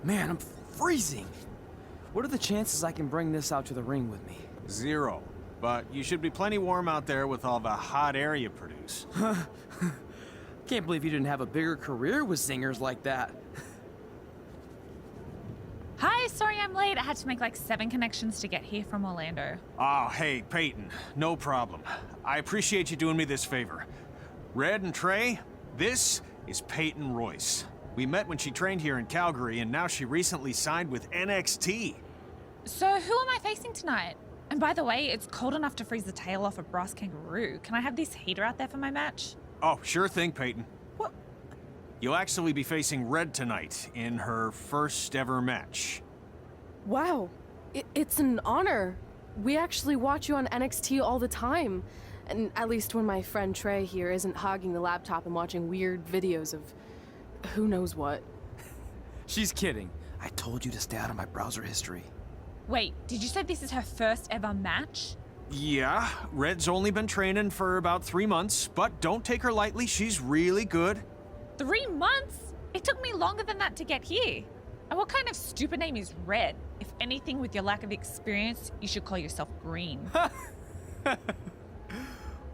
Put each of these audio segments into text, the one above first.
Man, I'm freezing. What are the chances I can bring this out to the ring with me? 0. But you should be plenty warm out there with all the hot air you produce. Can't believe you didn't have a bigger career with singers like that. Hi, sorry I'm late. I had to make like 7 connections to get here from Orlando. Oh, hey, Peyton. No problem. I appreciate you doing me this favor. Red and Trey, this is Peyton Royce. We met when she trained here in Calgary, and now she recently signed with NXT. So who am I facing tonight? And by the way, it's cold enough to freeze the tail off a brass kangaroo. Can I have this heater out there for my match? Oh, sure thing, Peyton. What? You'll actually be facing Red tonight in her first ever match. Wow, it's an honor. We actually watch you on NXT all the time. And at least when my friend Trey here isn't hogging the laptop and watching weird videos of who knows what. She's kidding. I told you to stay out of my browser history. Wait, did you say this is her first ever match? Yeah, Red's only been training for about 3 months, but don't take her lightly, she's really good. 3 months? It took me longer than that to get here. And what kind of stupid name is Red? If anything, with your lack of experience, you should call yourself Green.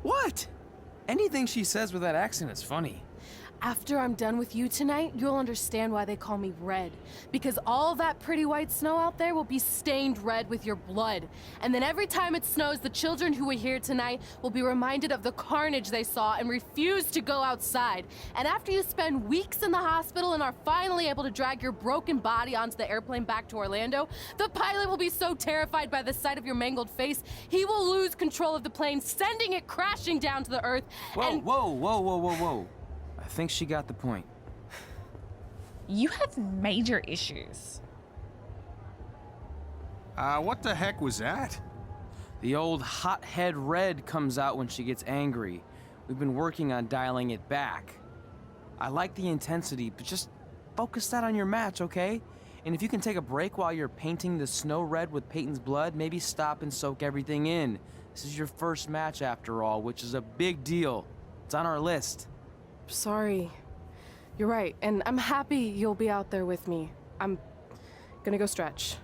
What? Anything she says with that accent is funny. After I'm done with you tonight, you'll understand why they call me Red. Because all that pretty white snow out there will be stained red with your blood. And then every time it snows, the children who were here tonight will be reminded of the carnage they saw and refuse to go outside. And after you spend weeks in the hospital and are finally able to drag your broken body onto the airplane back to Orlando, the pilot will be so terrified by the sight of your mangled face, he will lose control of the plane, sending it crashing down to the earth. Whoa. I think she got the point. You have major issues. What the heck was that? The old hothead Red comes out when she gets angry. We've been working on dialing it back. I like the intensity, but just focus that on your match, okay? And if you can take a break while you're painting the snow red with Peyton's blood, maybe stop and soak everything in. This is your first match after all, which is a big deal. It's on our list. Sorry. You're right, and I'm happy you'll be out there with me. I'm gonna go stretch.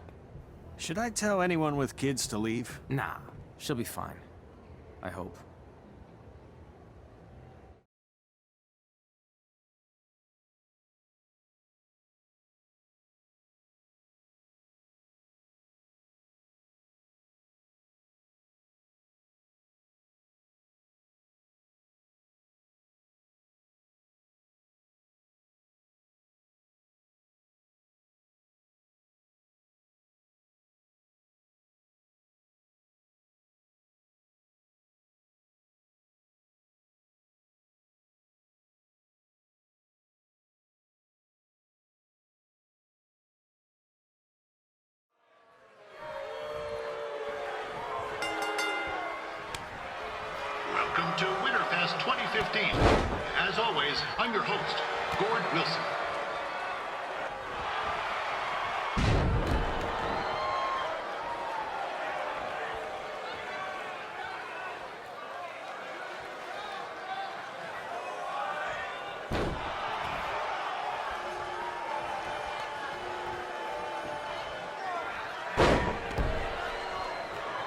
Should I tell anyone with kids to leave? Nah, she'll be fine. I hope. Welcome to Winterfest 2015. As always, I'm your host, Gord Wilson.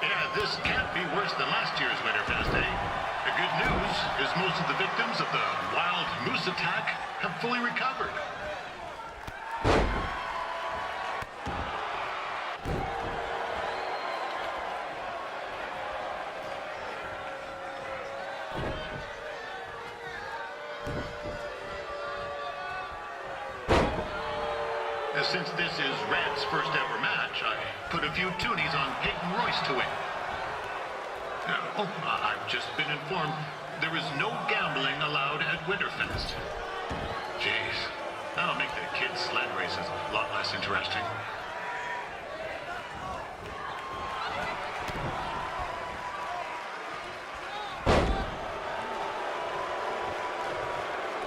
Yeah, this can't be worse than last year's Winterfest, eh? The good news is most of the victims of the wild moose attack have fully recovered. Since this is Red's first ever match, I put a few toonies on Peyton Royce to win. I've just been informed there is no gambling allowed at Winterfest. Jeez, that'll make the kids' sled races a lot less interesting.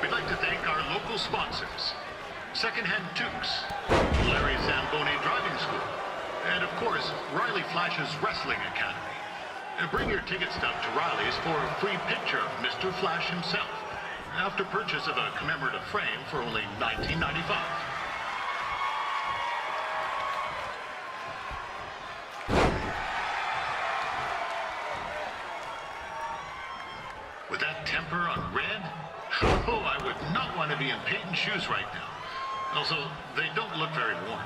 We'd like to thank our local sponsors, Secondhand Tukes, Larry Zamboni Driving School, and of course, Riley Flash's Wrestling Academy. Bring your ticket stub to Riley's for a free picture of Mr. Flash himself, after purchase of a commemorative frame for only $19.95. temper on Red? Oh, I would not want to be in Peyton's shoes right now. Also, they don't look very warm.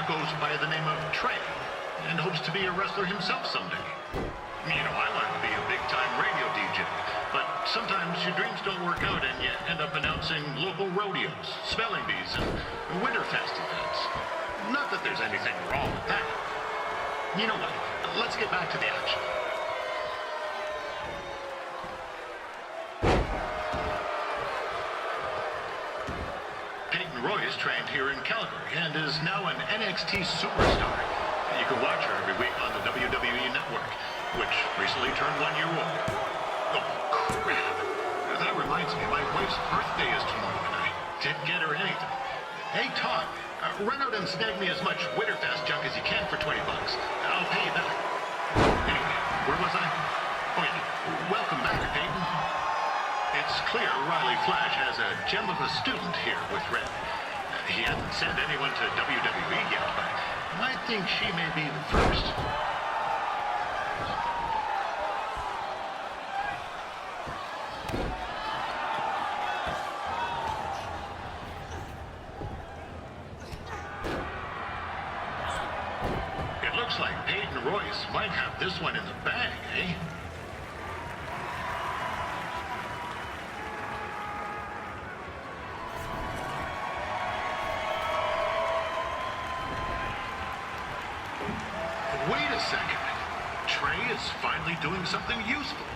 Goes by the name of Trey and hopes to be a wrestler himself someday. You know, I wanted to be a big-time radio DJ, but sometimes your dreams don't work out and you end up announcing local rodeos, spelling bees, and Winterfest events. Not that there's anything wrong with that. You know what? Let's get back to the action. Royce trained here in Calgary and is now an NXT superstar. You can watch her every week on the WWE Network, which recently turned 1 year old. Oh, crap. That reminds me, my wife's birthday is tomorrow and I didn't get her anything. Hey, Todd, run out and snag me as much Winterfest junk as you can for $20. I'll pay you back. Anyway, where was I? Oh, yeah. Welcome back, Peyton. It's clear Riley Flash has a gem of a student here with Red. He hasn't sent anyone to WWE yet, but I think she may be the first. It looks like Peyton Royce might have this one in the bag, eh? Wait a second. Trey is finally doing something useful.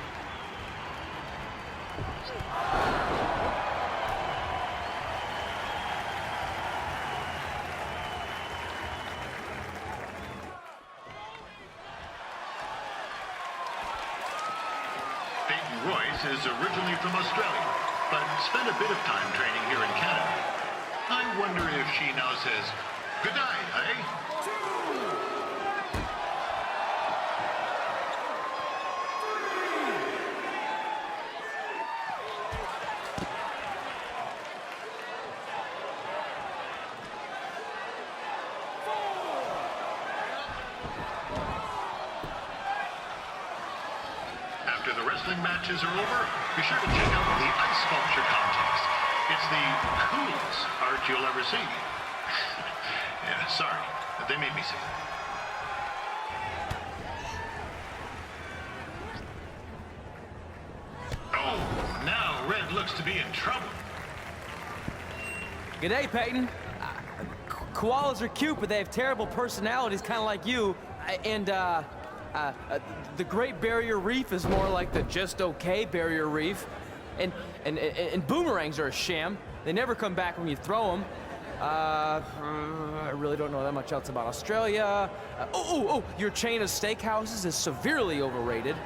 Peyton Royce is originally from Australia, but spent a bit of time training here in Canada. I wonder if she now says, "Good night, eh?" After the wrestling matches are over, be sure to check out the ice sculpture contest. It's the coolest art you'll ever see. Yeah, sorry. They made me say that. Oh, now Red looks to be in trouble. G'day, Peyton. Koalas are cute, but they have terrible personalities, kind of like you. The Great Barrier Reef is more like the just okay Barrier Reef. And boomerangs are a sham. They never come back when you throw them. I really don't know that much else about Australia. Your chain of steakhouses is severely overrated.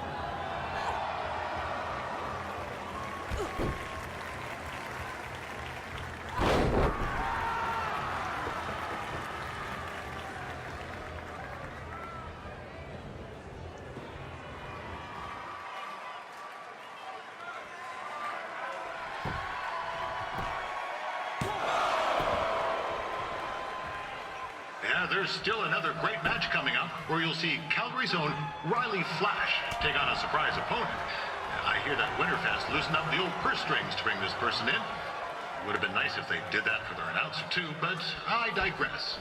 There's still another great match coming up where you'll see Calgary's own Riley Flash take on a surprise opponent. I hear that Winterfest loosened up the old purse strings to bring this person in. Would have been nice if they did that for their announcer too, but I digress.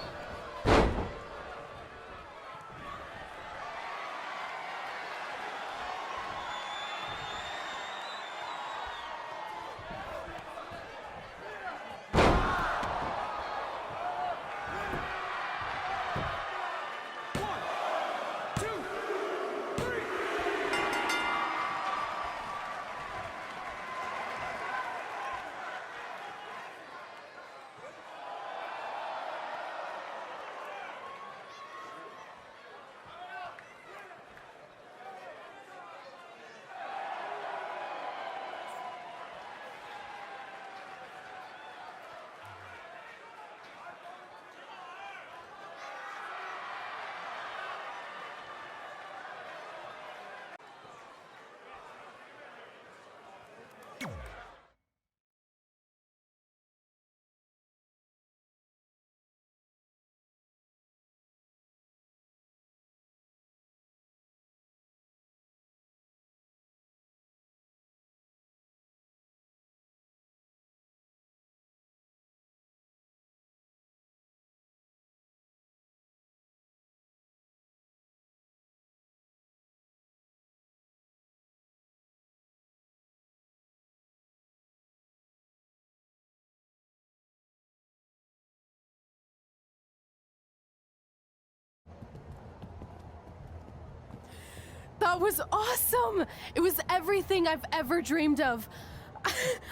That was awesome! It was everything I've ever dreamed of.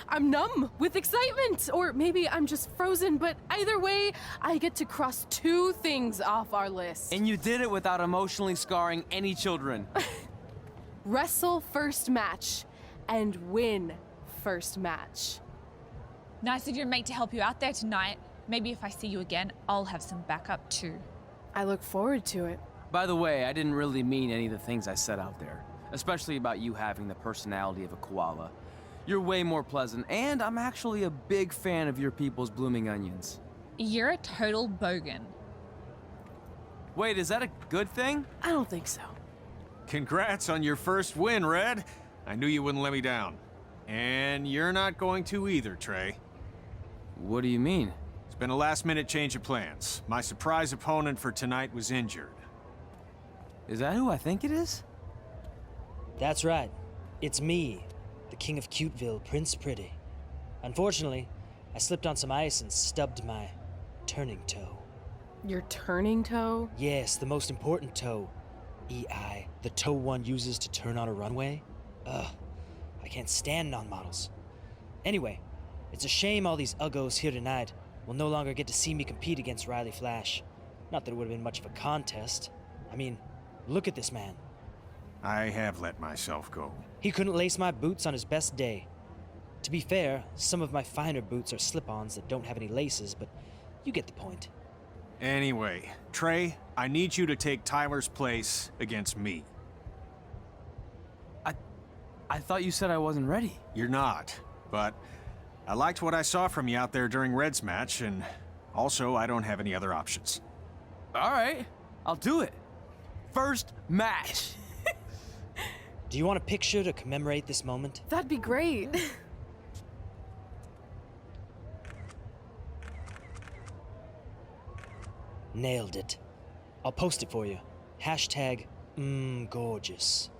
I'm numb with excitement, or maybe I'm just frozen, but either way, I get to cross 2 things off our list. And you did it without emotionally scarring any children. Wrestle first match and win first match. Nice of your mate to help you out there tonight. Maybe if I see you again, I'll have some backup too. I look forward to it. By the way, I didn't really mean any of the things I said out there, especially about you having the personality of a koala. You're way more pleasant, and I'm actually a big fan of your people's blooming onions. You're a total bogan. Wait, is that a good thing? I don't think so. Congrats on your first win, Red. I knew you wouldn't let me down. And you're not going to either, Trey. What do you mean? It's been a last-minute change of plans. My surprise opponent for tonight was injured. Is that who I think it is? That's right. It's me, the King of Cuteville, Prince Pretty. Unfortunately, I slipped on some ice and stubbed my turning toe. Your turning toe? Yes, the most important toe. EI, the toe one uses to turn on a runway. Ugh, I can't stand non-models. Anyway, it's a shame all these uggos here tonight will no longer get to see me compete against Riley Flash. Not that it would have been much of a contest. I mean, look at this man. I have let myself go. He couldn't lace my boots on his best day. To be fair, some of my finer boots are slip-ons that don't have any laces, but you get the point. Anyway, Trey, I need you to take Tyler's place against me. I thought you said I wasn't ready. You're not, but I liked what I saw from you out there during Red's match, and also I don't have any other options. All right, I'll do it. First match. Do you want a picture to commemorate this moment? That'd be great. Nailed it. I'll post it for you. Hashtag, gorgeous.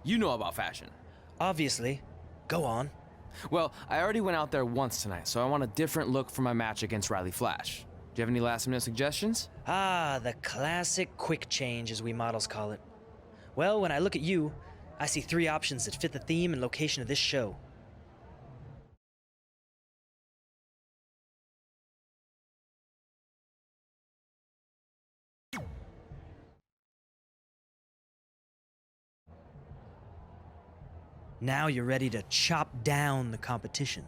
You know about fashion. Obviously. Go on. Well, I already went out there once tonight, so I want a different look for my match against Riley Flash. Do you have any last-minute suggestions? Ah, the classic quick change, as we models call it. Well, when I look at you, I see 3 options that fit the theme and location of this show. Now you're ready to chop down the competition.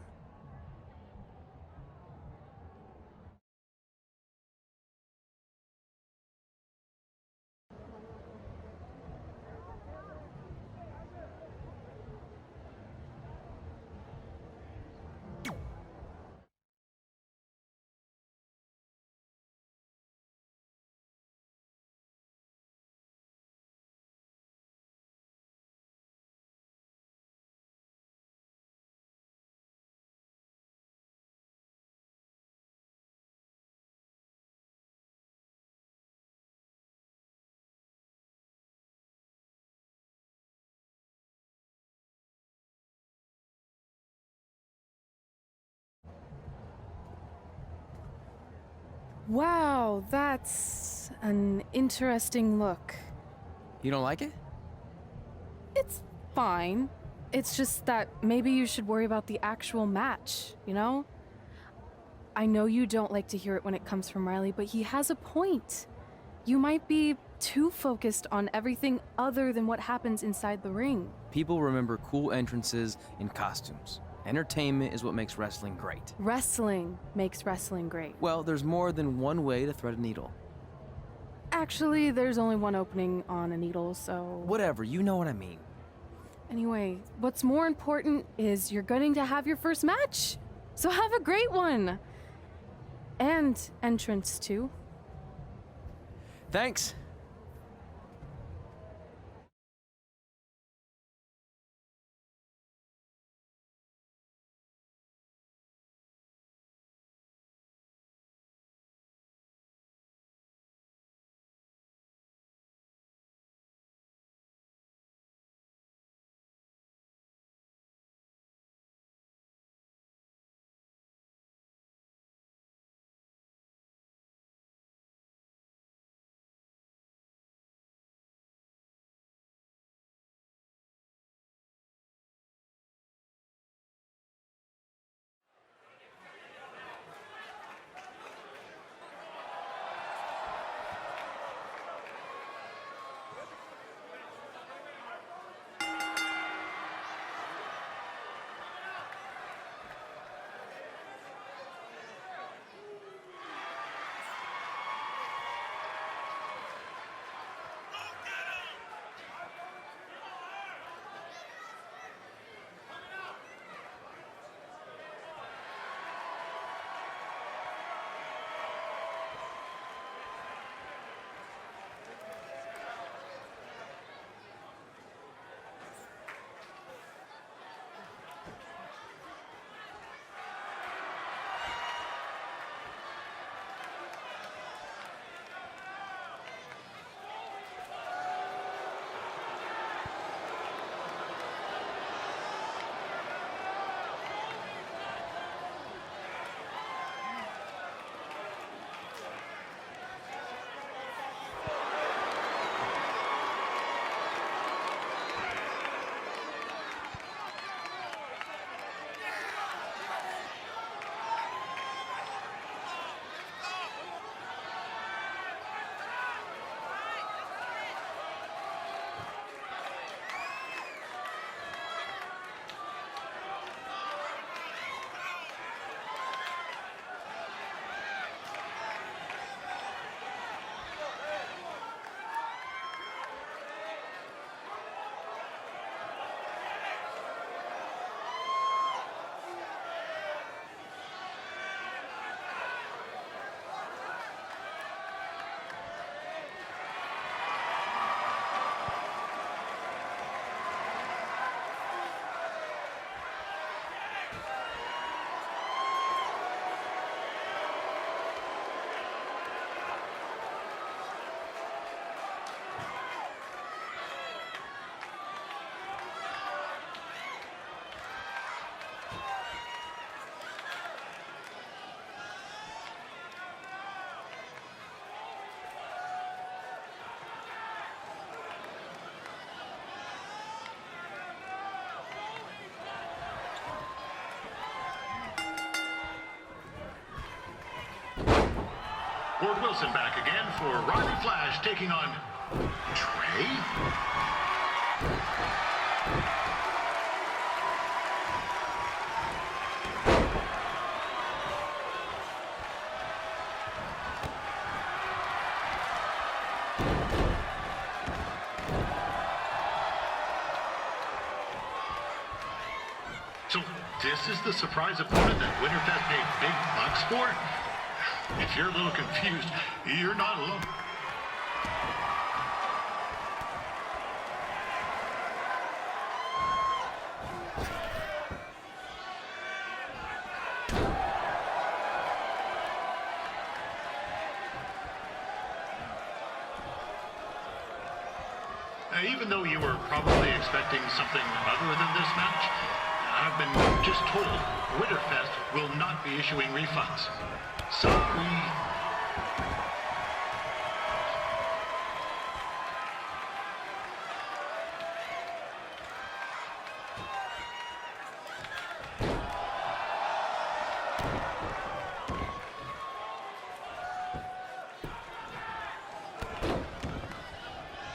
Wow, that's an interesting look. You don't like it? It's fine. It's just that maybe you should worry about the actual match, you know? I know you don't like to hear it when it comes from Riley, but he has a point. You might be too focused on everything other than what happens inside the ring. People remember cool entrances and costumes. Entertainment is what makes wrestling great. Wrestling makes wrestling great. Well, there's more than one way to thread a needle. Actually, there's only one opening on a needle, so... Whatever, you know what I mean. Anyway, what's more important is you're going to have your first match. So have a great one. And entrance, too. Thanks. Lord Wilson back again for Riley Flash taking on Trey? So this is the surprise opponent that Winterfest paid big bucks for? If you're a little confused, you're not alone. Even though you were probably expecting something other than this match, I've been just told Winterfest will not be issuing refunds. Sorry.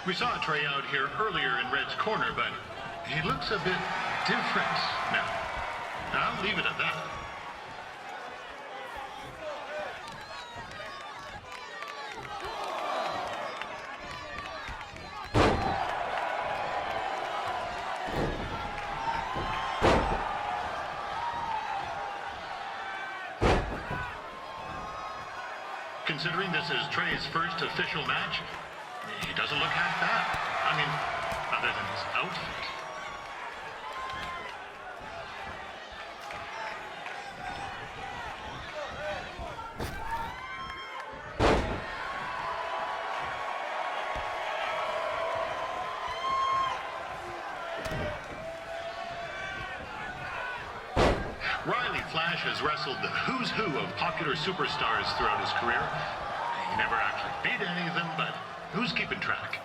We saw Trey out here earlier in Red's corner, but he looks a bit different now. I'll leave it at that. Considering this is Trey's first official match, he doesn't look half bad. I mean, other than his outfit. Riley Flash has wrestled the who's who of popular superstars throughout his career. He never actually beat any of them, but who's keeping track?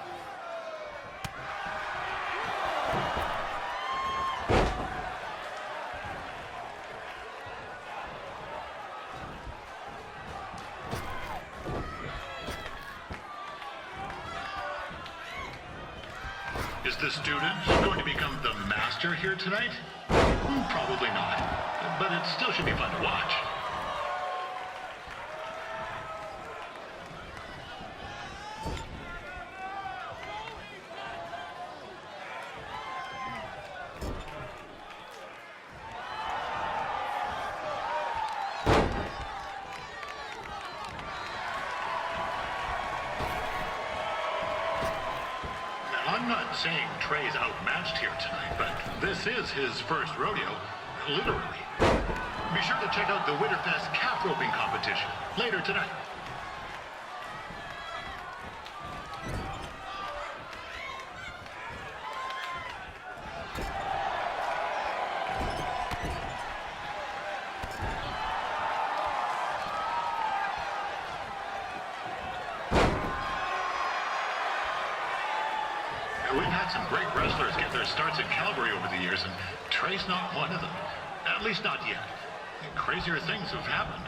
Is the student going to become the master here tonight? Probably not, but it still should be fun to watch. I'm not saying Trey's outmatched here tonight, but this is his first rodeo, literally. Be sure to check out the Winterfest calf roping competition later tonight. We've had some great wrestlers get their starts in Calgary over the years, and Trey's not one of them. At least not yet. Crazier things have happened.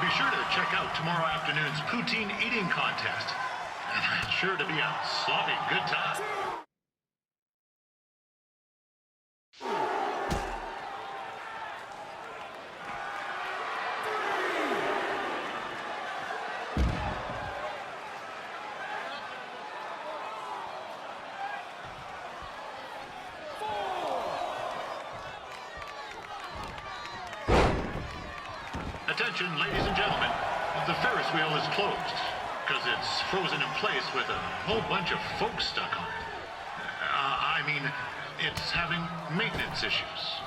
Be sure to check out tomorrow afternoon's poutine eating contest. It's sure to be a sloppy good time. Attention, ladies and gentlemen. The Ferris wheel is closed because it's frozen in place with a whole bunch of folks stuck on it. I mean, it's having maintenance issues.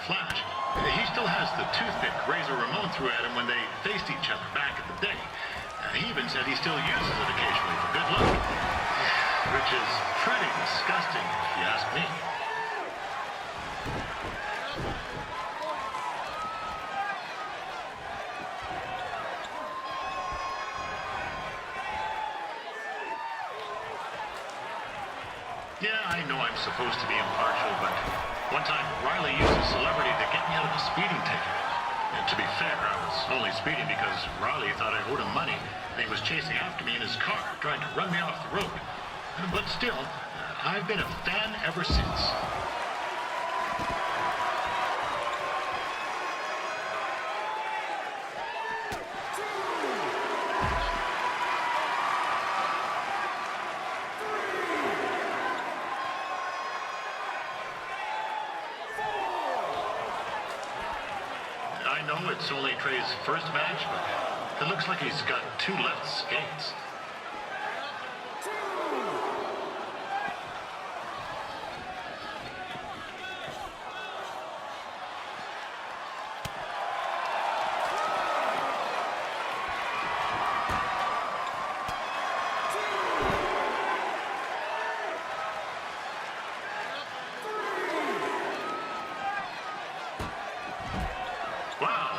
Flash, he still has the toothpick Razor Ramon threw at him when they faced each other back in the day. He even said he still uses it occasionally for good luck. Which is pretty disgusting, if you ask me. Yeah, I know I'm supposed to be impartial, but one time Riley used a celebrity to get me out of a speeding ticket. And to be fair, I was only speeding because Riley thought I owed him money, and he was chasing after me in his car, trying to run me off the road. But still, I've been a fan ever since. I know it's only Trey's first match, but it looks like he's got 2 left skates.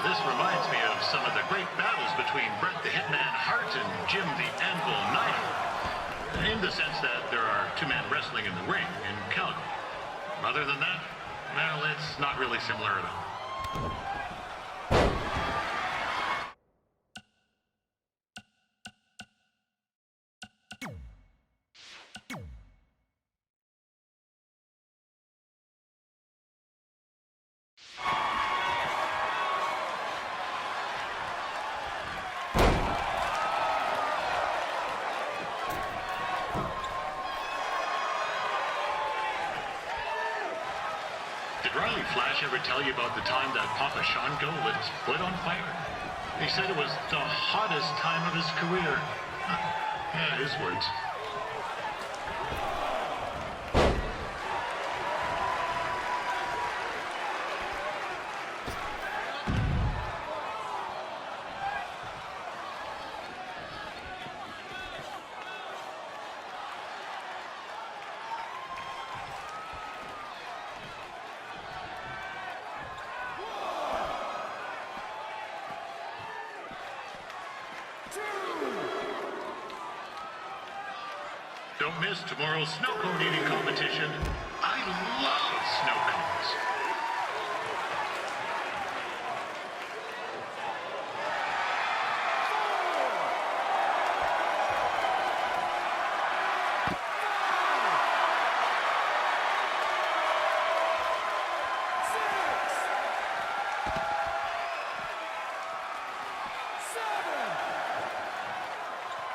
This reminds me of some of the great battles between Bret the Hitman Hart and Jim the Anvil Knight. In the sense that there are 2 men wrestling in the ring in Calgary. Other than that, well, it's not really similar at all. Did Riley Flash ever tell you about the time that Papa Shango lit his foot on fire? He said it was the hottest time of his career. Yeah, his words. Don't miss tomorrow's snow cone eating competition. I love snow cones.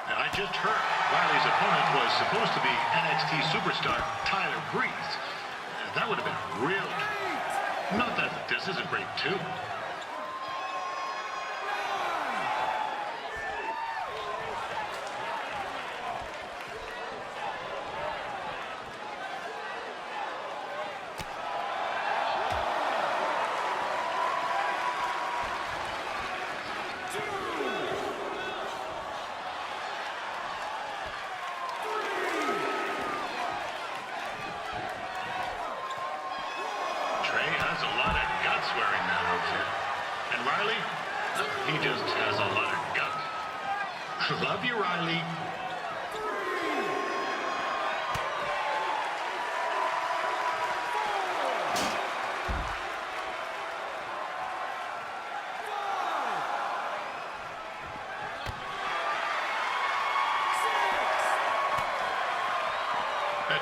And I just heard Riley's opponent was supposed to be NXT superstar Tyler Breeze. That would have been a real treat. Not that this isn't great too. A lot of guts wearing that outfit. And Riley, he just has a lot of gut. Love you, Riley.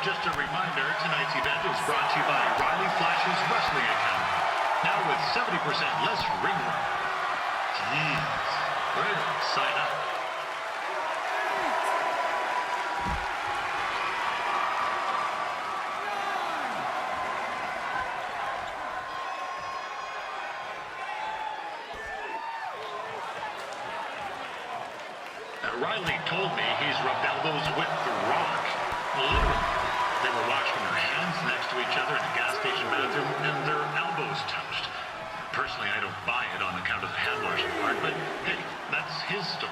Just a reminder, tonight's event is brought to you by Riley Flash's Wrestling Academy. Now with 70% less ring run. Jeez, where do I sign up? Riley told me he's rubbed elbows with The Rock. Literally. They were washing their hands next to each other in a gas station bathroom and their elbows touched. Personally, I don't buy it on account of the hand washing part, but hey, that's his story.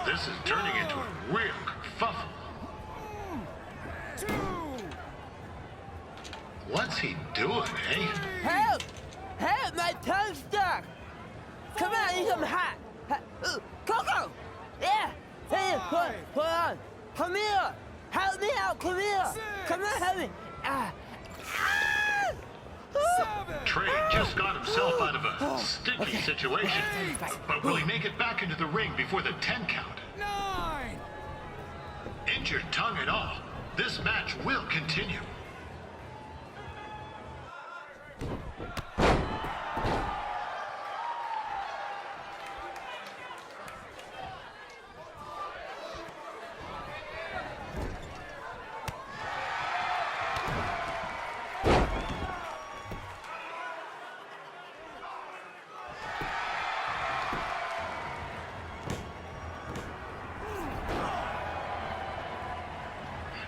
This is turning into a real kerfuffle. What's he doing, eh? Help! Help! My tongue's stuck! Come on, I need some hot! Coco! Yeah! Hey, hold on! Come here! Help me out! Come here! Come on, help me! Trey just got himself out of a sticky situation. But will he make it back into the ring before the 10 count? 9! Injured tongue and all, this match will continue.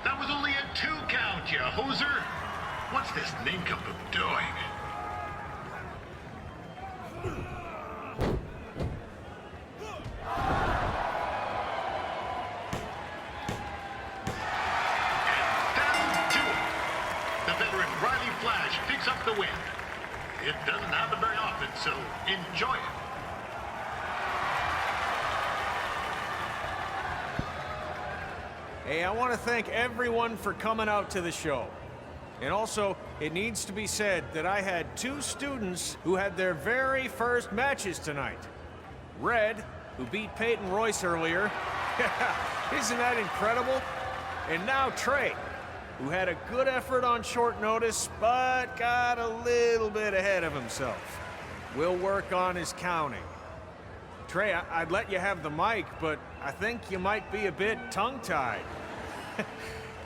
That was only a 2 count, you hoser! What's this nincompoop doing? And that'll do it! The veteran Riley Flash picks up the win. It doesn't happen very often, so enjoy it. Hey, I want to thank everyone for coming out to the show. And also, it needs to be said that I had 2 students who had their very first matches tonight. Red, who beat Peyton Royce earlier. Isn't that incredible? And now Trey, who had a good effort on short notice, but got a little bit ahead of himself. We'll work on his counting. Trey, I'd let you have the mic, but I think you might be a bit tongue-tied.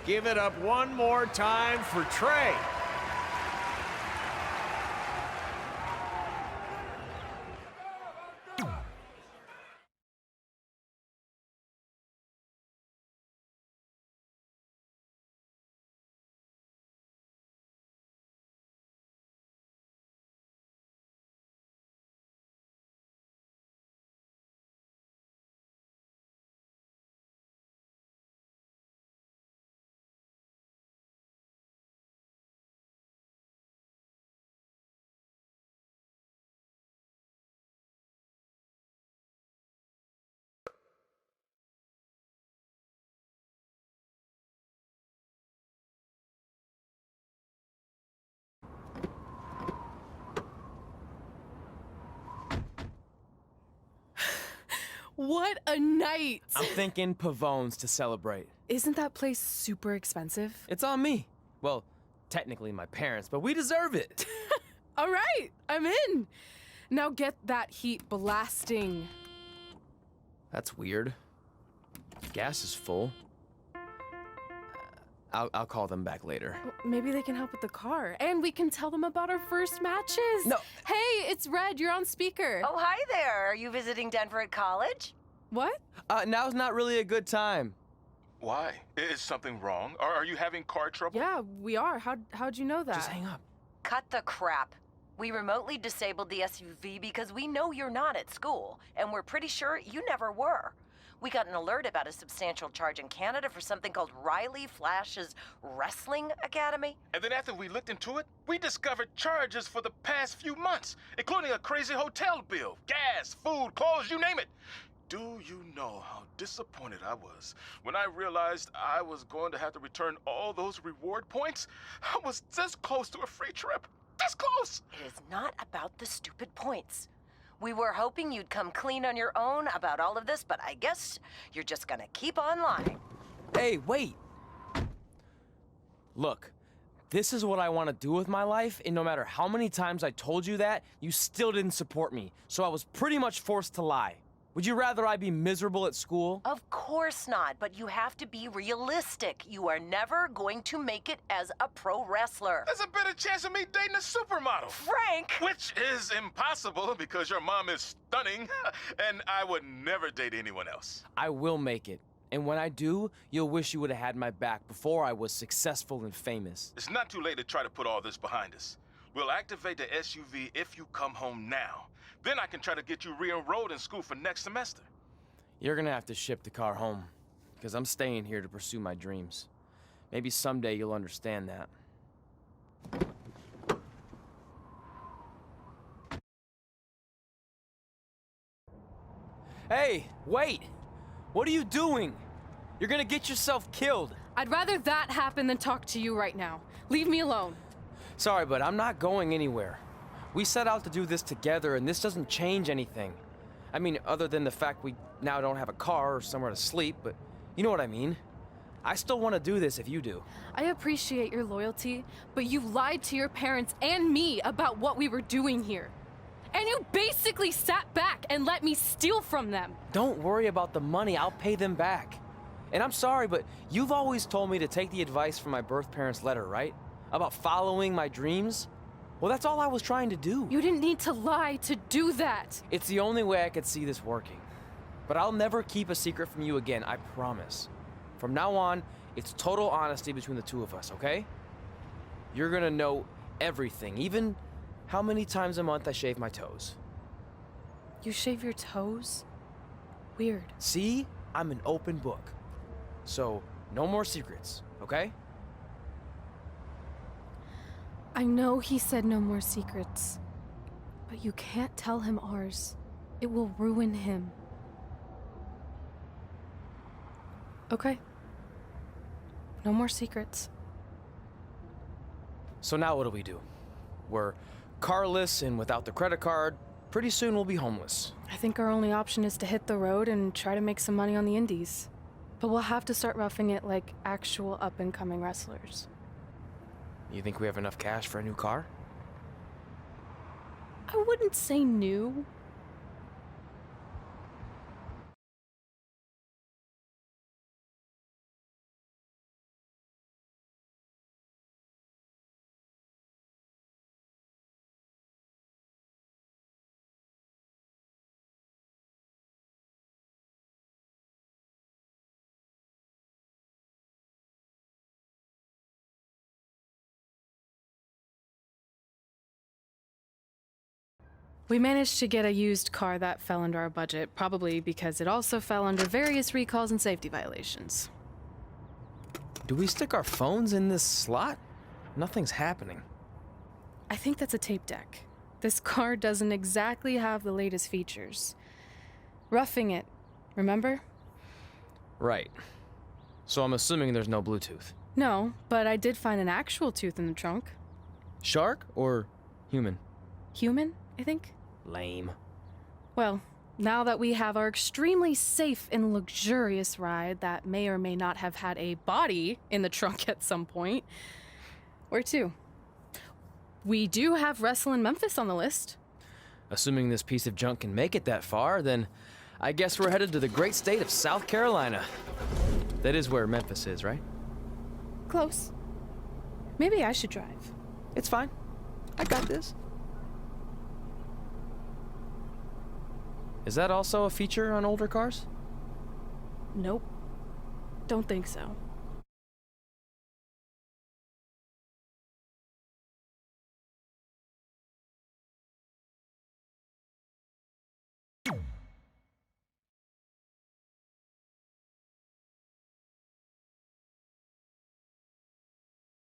Give it up one more time for Trey. What a night! I'm thinking Pavone's to celebrate. Isn't that place super expensive? It's on me. Well, technically my parents, but we deserve it. All right, I'm in. Now get that heat blasting. That's weird. Gas is full. I'll call them back later. Maybe they can help with the car, and we can tell them about our first matches. No. Hey, it's Red. You're on speaker. Oh, hi there. Are you visiting Denver at college? What? Now's not really a good time. Why? Is something wrong? Or are you having car trouble? Yeah, we are. How'd you know that? Just hang up. Cut the crap. We remotely disabled the SUV because we know you're not at school, and we're pretty sure you never were. We got an alert about a substantial charge in Canada for something called Riley Flash's Wrestling Academy. And then after we looked into it, we discovered charges for the past few months, including a crazy hotel bill, gas, food, clothes, you name it. Do you know how disappointed I was when I realized I was going to have to return all those reward points? I was this close to a free trip. This close! It is not about the stupid points. We were hoping you'd come clean on your own about all of this, but I guess you're just gonna keep on lying. Hey, wait. Look, this is what I want to do with my life, and no matter how many times I told you that, you still didn't support me, so I was pretty much forced to lie. Would you rather I be miserable at school? Of course not, but you have to be realistic. You are never going to make it as a pro wrestler. There's a better chance of me dating a supermodel. Frank! Which is impossible because your mom is stunning, and I would never date anyone else. I will make it. And when I do, you'll wish you would have had my back before I was successful and famous. It's not too late to try to put all this behind us. We'll activate the SUV if you come home now. Then I can try to get you re-enrolled in school for next semester. You're gonna have to ship the car home, because I'm staying here to pursue my dreams. Maybe someday you'll understand that. Hey, wait! What are you doing? You're gonna get yourself killed. I'd rather that happen than talk to you right now. Leave me alone. Sorry, but I'm not going anywhere. We set out to do this together, and this doesn't change anything. I mean, other than the fact we now don't have a car or somewhere to sleep, but you know what I mean. I still want to do this if you do. I appreciate your loyalty, but you lied to your parents and me about what we were doing here. And you basically sat back and let me steal from them. Don't worry about the money, I'll pay them back. And I'm sorry, but you've always told me to take the advice from my birth parents' letter, right? About following my dreams? Well, that's all I was trying to do. You didn't need to lie to do that. It's the only way I could see this working. But I'll never keep a secret from you again, I promise. From now on, it's total honesty between the two of us, okay? You're gonna know everything, even how many times a month I shave my toes. You shave your toes? Weird. See? I'm an open book. So, no more secrets, okay? I know he said no more secrets, but you can't tell him ours. It will ruin him. Okay. No more secrets. So now what do? We're carless and without the credit card. Pretty soon we'll be homeless. I think our only option is to hit the road and try to make some money on the indies. But we'll have to start roughing it like actual up-and-coming wrestlers. You think we have enough cash for a new car? I wouldn't say new. We managed to get a used car that fell under our budget, probably because it also fell under various recalls and safety violations. Do we stick our phones in this slot? Nothing's happening. I think that's a tape deck. This car doesn't exactly have the latest features. Roughing it, remember? Right. So I'm assuming there's no Bluetooth. No, but I did find an actual tooth in the trunk. Shark or human? Human, I think. Lame. Well, now that we have our extremely safe and luxurious ride that may or may not have had a body in the trunk at some point, where to? We do have Wrestle in Memphis on the list. Assuming this piece of junk can make it that far, then I guess we're headed to the great state of South Carolina. That is where Memphis is, right? Close. Maybe I should drive. It's fine. I got this. Is that also a feature on older cars? Nope. Don't think so.